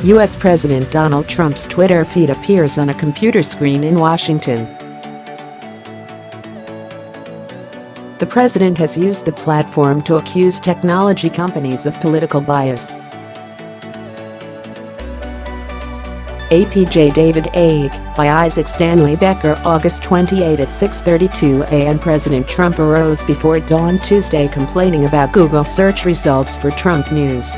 U.S. President Donald Trump's Twitter feed appears on a computer screen in Washington. The president has used the platform to accuse technology companies of political bias. APJ David Egg, by Isaac Stanley Becker. August 28 at 6:32 a.m. President Trump arose before dawn Tuesday complaining about Google search results for Trump News.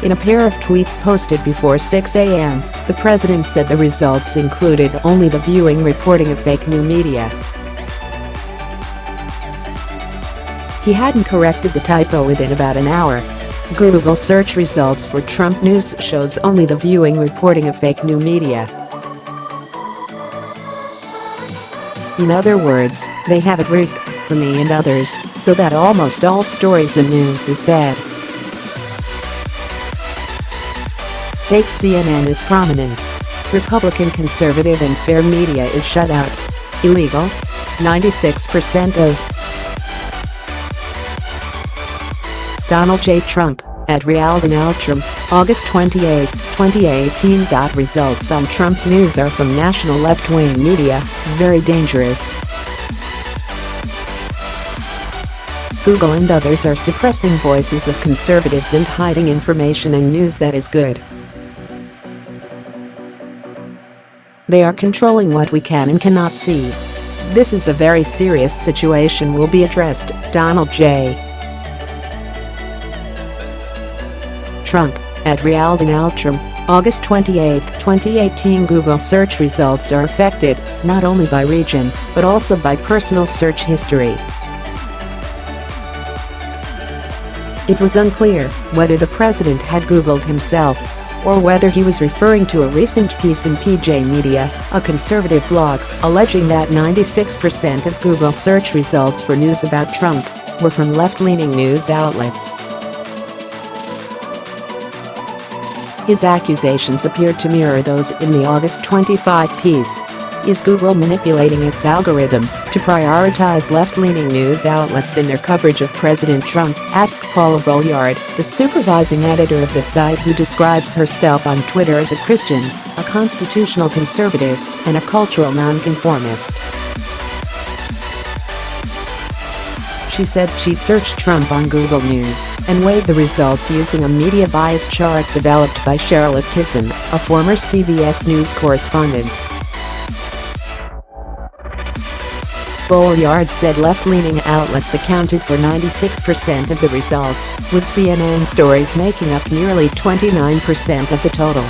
In a pair of tweets posted before 6 a.m., the president said the results included only the viewing reporting of fake news media. He hadn't corrected the typo within about an hour. Google search results for Trump News shows only the viewing reporting of fake news media. In other words, they have it rigged for me and others so that almost all stories and news is bad. Fake CNN is prominent. Republican conservative and fair media is shut out. Illegal. 96% of Donald J. Trump, at @RealDonaldTrump, August 28, 2018. Results on Trump News are from national left-wing media, very dangerous. Google and others are suppressing voices of conservatives and hiding information and news that is good. They are controlling what we can and cannot see. This is a very serious situation, will be addressed. Donald J. Trump, at @RealDonaldTrump, August 28, 2018. Google search results are affected, not only by region, but also by personal search history. It was unclear whether the president had Googled himself, or whether he was referring to a recent piece in PJ Media, a conservative blog, alleging that 96% of Google search results for news about Trump were from left-leaning news outlets. His accusations appeared to mirror those in the August 25 piece. Is Google manipulating its algorithm to prioritize left-leaning news outlets in their coverage of President Trump? Asked Paula Bolyard, the supervising editor of the site, who describes herself on Twitter as a Christian, a constitutional conservative, and a cultural nonconformist. She said she searched Trump on Google News and weighed the results using a media bias chart developed by Sheryl Attkisson, a former CBS News correspondent. Bolyard said left-leaning outlets accounted for 96% of the results, with CNN stories making up nearly 29% of the total.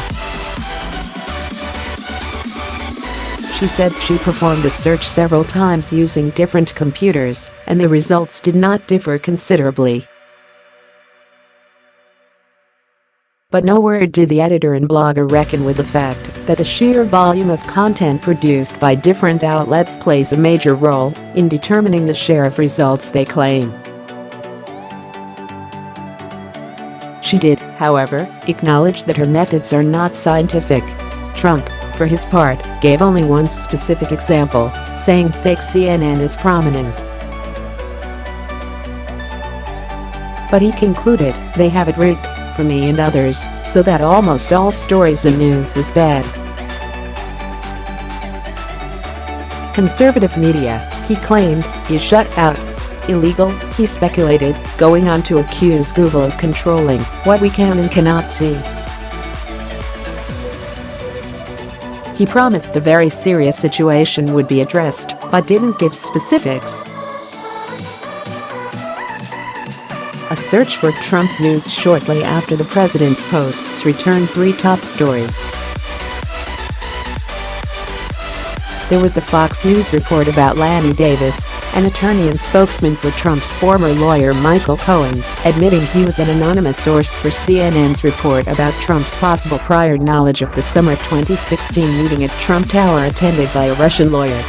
She said she performed the search several times using different computers, and the results did not differ considerably. But nowhere did the editor and blogger reckon with the fact that the sheer volume of content produced by different outlets plays a major role in determining the share of results they claim. She did, however, acknowledge that her methods are not scientific. Trump, for his part, gave only one specific example, saying fake CNN is prominent. But he concluded, they have it rigged for me and others so that almost all stories and news is bad. Conservative media, he claimed, is shut out. Illegal, he speculated, going on to accuse Google of controlling what we can and cannot see. He promised the very serious situation would be addressed, but didn't give specifics. A search for Trump News shortly after the president's posts returned 3 top stories. There was a Fox News report about Lanny Davis, an attorney and spokesman for Trump's former lawyer Michael Cohen, admitting he was an anonymous source for CNN's report about Trump's possible prior knowledge of the summer 2016 meeting at Trump Tower attended by a Russian lawyer.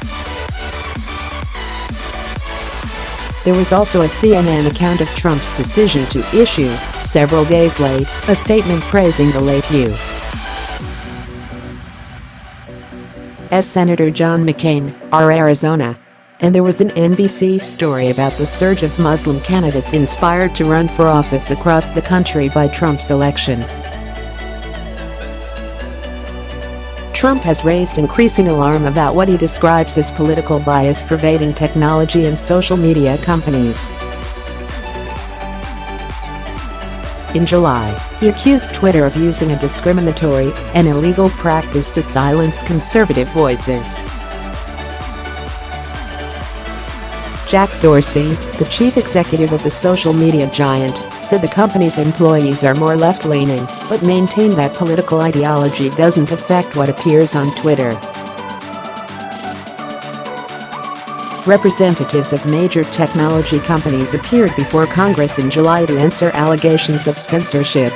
There was also a CNN account of Trump's decision to issue, several days late, a statement praising the late U. as Senator John McCain, R. Arizona. And there was an NBC story about the surge of Muslim candidates inspired to run for office across the country by Trump's election. Trump has raised increasing alarm about what he describes as political bias pervading technology and social media companies. In July, he accused Twitter of using a discriminatory and illegal practice to silence conservative voices. Jack Dorsey, the chief executive of the social media giant, said the company's employees are more left-leaning, but maintained that political ideology doesn't affect what appears on Twitter. Representatives of major technology companies appeared before Congress in July to answer allegations of censorship.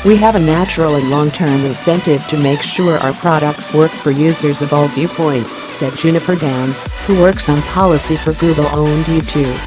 "We have a natural and long-term incentive to make sure our products work for users of all viewpoints," said Juniper Downs, who works on policy for Google-owned YouTube.